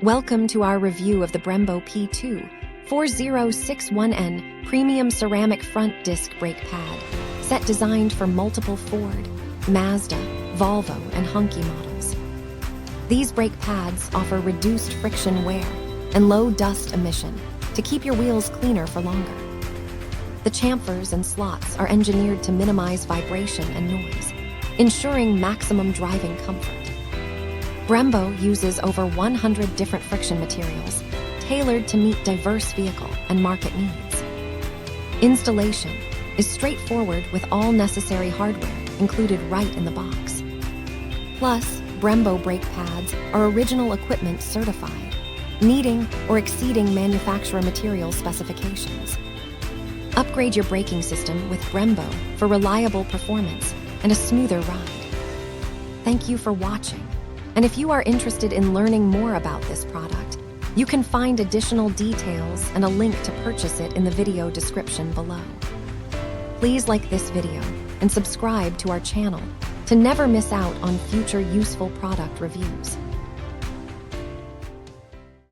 Welcome to our review of the Brembo P2 4061N Premium Ceramic Front Disc Brake Pad, set designed for multiple Ford, Mazda, Volvo, and Hunky models. These brake pads offer reduced friction wear and low dust emission to keep your wheels cleaner for longer. The chamfers and slots are engineered to minimize vibration and noise, ensuring maximum driving comfort. Brembo uses over 100 different friction materials, tailored to meet diverse vehicle and market needs. Installation is straightforward with all necessary hardware included right in the box. Plus, Brembo brake pads are original equipment certified, meeting or exceeding manufacturer material specifications. Upgrade your braking system with Brembo for reliable performance and a smoother ride. Thank you for watching. And if you are interested in learning more about this product, you can find additional details and a link to purchase it in the video description below. Please like this video and subscribe to our channel to never miss out on future useful product reviews.